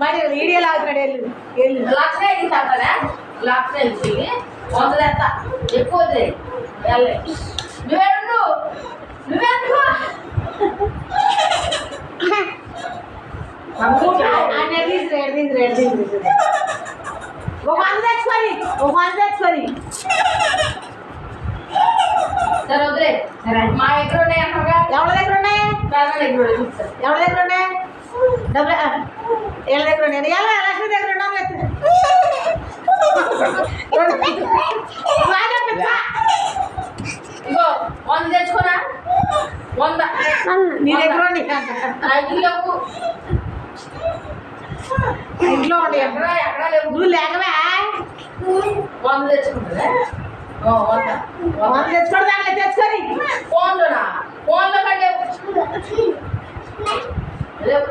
మరి వీడియోలో అవుతున్నాడు వెళ్ళు లక్షణ తాగుతారా లక్షణ వెళ్ళి 100 ఎత్తా ఎక్కువ నువ్వేందు సరే వదిలే మా దగ్గర ఉన్నాయి అంటారుగా ఎవరి దగ్గర ఉన్నాయి ఎవరి దగ్గర ఉన్నాయి డబ్బులు వీళ్ళ దగ్గర ఉన్నాయి ఎలా లక్ష్మి దగ్గర ఉన్నాం ఇగో 100 తెచ్చుకోనా 100 నీ దగ్గర ఉండి ఇంట్లో ఉండి ఎక్కడ లేవు నువ్వు లేకవే 100 తెచ్చుకుంటుందా 100 తెచ్చుకోవడం తెచ్చుకొని ఫోన్లోనా ఫోన్లో కంటే లేవు